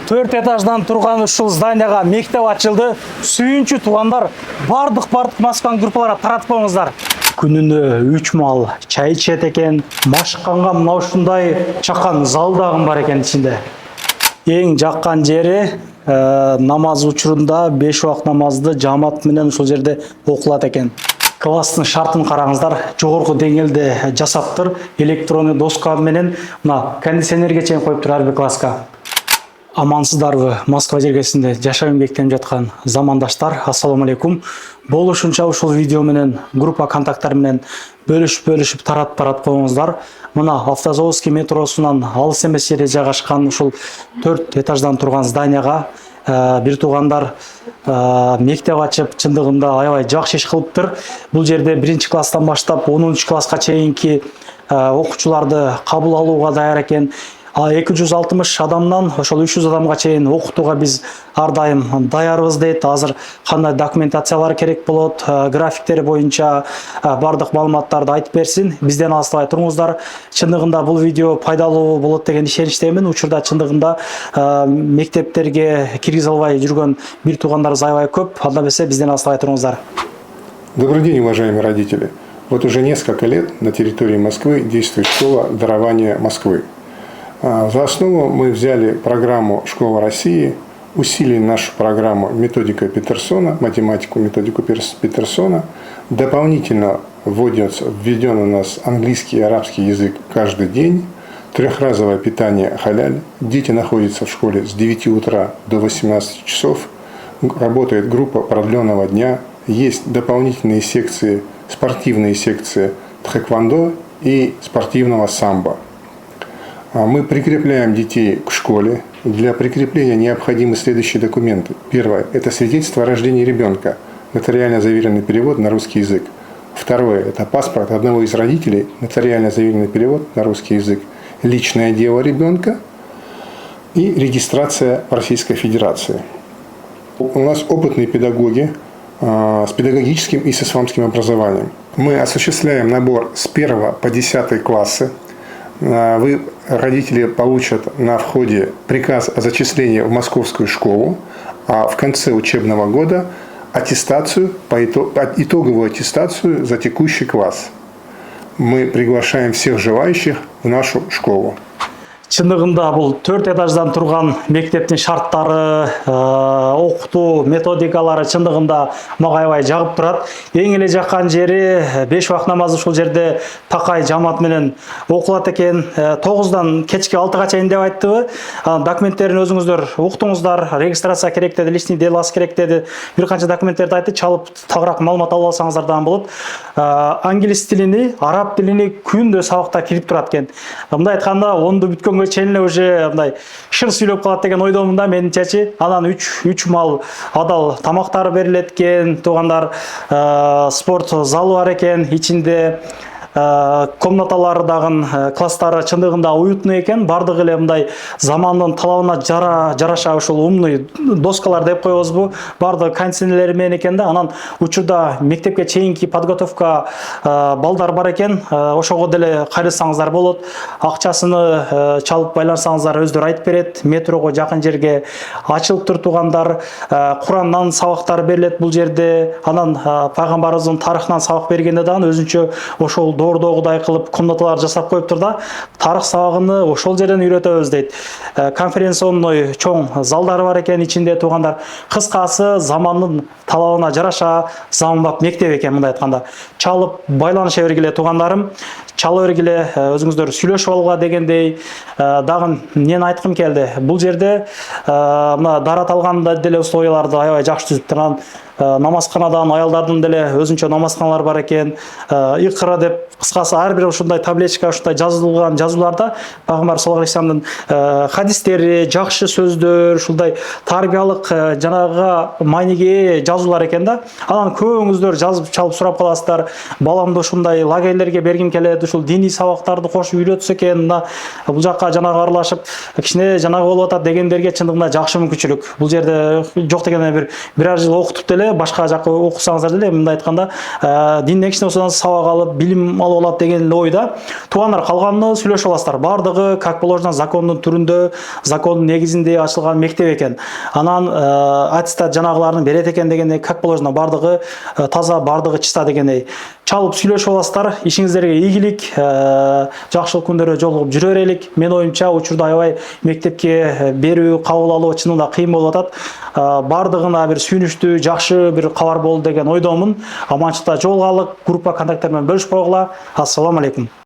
4 этаждан турган ушул зданияга мектеп ачылды. Сүйүнчү туугандар, бардык Москванын группаларына таратып коюңуздар. Күнүнө 3 мал чай ичет экен, машыкканга мына ушундай чакан зал дагы бар экен ичинде. Эң жаккан жери намаз учурунда 5 убак намазды жамаат менен ушул жерде окулат экен. Класстын шартын караңыздар, жогорку деңгээлде жасаптыр, электронный доска менен мына кондиционерге чейин коюптур ар бир класска. Амансыздарбы, Москва жергесинде жашоо эмгектенип жаткан замандаштар, ассаламу алейкум. Болушунча ушул видео менен группа контакттар менен бөлүшүп таратып коюңуздар. Мына Автозаводский метросунан алыс эмес жерде жайгашкан ушул 4 этаждан турган зданияга бир туугандар мектеп ачып, чындыгында аябай жакшы иш кылыптыр. Бул жерде 1-класстан баштап 10-класска чейинки окуучуларды кабыл алууга даяр экен. 260 адамдан ошол 300 адамга чейин окутууга биз ар дайым даярбыз дейт. Азыр кандай документациялар керек болот, графиктери боюнча бардык маалыматтарды айтып берсин. Бизден алыстабай туруңуздар. Чындыгында бул видео пайдалуу болот деген ишеничтемин. Учурда чындыгында мектептерге киргизе албай жүргөн бир туугандарыбыз аябай көп. Анда эмесе бизден алыстабай туруңуздар. Добрый день, уважаемые родители. Вот уже несколько лет на территории Москвы действует школа дарования Москвы. За основу мы взяли программу «Школа России», усилили нашу программу «Методика Петерсона», математику методику Петерсона. Дополнительно введен у нас английский и арабский язык каждый день. Трехразовое питание халяль. Дети находятся в школе с 9 утра до 18 часов. Работает группа продленного дня. Есть дополнительные секции, спортивные секции тхэквондо и спортивного самбо. Мы прикрепляем детей к школе. Для прикрепления необходимы следующие документы. Первое – это свидетельство о рождении ребенка, нотариально заверенный перевод на русский язык. Второе – это паспорт одного из родителей, нотариально заверенный перевод на русский язык, личное дело ребенка и регистрация в Российской Федерации. У нас опытные педагоги с педагогическим и с исламским образованием. Мы осуществляем набор с 1 по 10 классы. Вы, родители, получат на входе приказ о зачислении в московскую школу, а в конце учебного года итоговую аттестацию за текущий класс. Мы приглашаем всех желающих в нашу школу. Чындыгында бул 4 этаждан турган мектептин шарттары, окутуу методикалары чындыгында мага аябай жагып турат. Эң эле жаккан жери 5 убак намаз ушул жерде такай жамаат менен окулат экен. 9-дан кечки 6-га чейин деп айттыбы. Документтерин өзүңүздөр уктуңуздар, регистрация керек деди, личный делосы керек деди. Бир канча документтерди айтты, чалып тагыраак маалымат алып алсаңыздар дагы болот. Англис тилини, араб тилини күндө сабакта кирип турат экен. Мындай айтканда 10-ду бүткөн чейин уже мындай шыр сүйлөп калат деген ойдомун да менимчечи. Анан 3 мал адал тамактар берилет экен, туугандар, спорт залы бар экен, ичинде комнаталары дагы класстары чындыгында уютный экен. Бардыгы эле мындай замандын талабына жараша ушул умный доскалар деп коебузбу. Бардыгы кондиционерлери менен экен да. Анан учурда мектепке чейинки подготовка балдар бар экен. Ошого деле кайрылсаңыздар болот. Акчасыны чалып байлансаңыздар өздөрү айтып берет. Метрого жакын жерге ачылыптыр туугандар. Курандан сабактар берилет бул жерде. Анан пайгамбарыбыздын тарыхынан сабак бергенде дагы өзүнчө ошол доордогудай кылып комнаталар жасап коюптур да. Тарых сабагыны ошол жерден үйрөтөбүз дейт. Конференционный чоң залдары бар экен ичинде туугандар. Кыскасы замандын талабына жараша заманбап мектеп экен мындай айтканда. Чалып байланыша бергиле туугандарым. Чала бергиле, өзүңүздөр сүйлөшүп алууга дегендей дагы эмнени айткым келди. Бул жерде мына дарат алганда деле условияларды аябай жакшы түзүптүр. Намазканадан аялдардын деле өзүнчө намазканалар бар экен. Икра деп кыскасы ар бир ушундай табличка, ушундай жазылган жазууларда пайгамбар саллаллаху алейхи вассаламдын хадистери, жакшы сөздөр, ушундай тарбиялык жанагы майниге жазуулар экен да. Анан көбүңүздөр жазып чалып сурап каласыздар. Баламды ушундай лагерлерге бергим келет, ушул диний сабактарды кошуп үйрөтсө экен, бул жакка жанагы аралашып кичине жанагы болуп атат дегендерге чындыгында жакшы мүмкүнчүлүк. Бул жерде жок дегенде бир жыл окутуп деле деле башка жакка окусаңыздар деле мындай айтканда динден кичине болсо сабак алып билим алып алат деген ойда туугандар калганын сүйлөшүп аласыздар. Бардыгы как положено закондун түрүндө, закондун негизинде ачылган мектеп экен. Анан аттестат жанагыларын берет экен дегендей как положено бардыгы таза, бардыгы чиста дегендей чалып сүйлөшүп аласыздар. Ишиңиздерге ийгилик, жакшылык күндөрү жолугуп жүрө берелик. Мен оюмча учурда аябай мектепке берүү, кабыл алуу чынында кыйын болуп атат. Бардыгына бир сүйүнүчтүү, жакшы бир кабар болду деген ойдомун. Аманчылыкта жолугалык, группа контакттар менен бөлүшүп койгула. Ассаламу алейкум.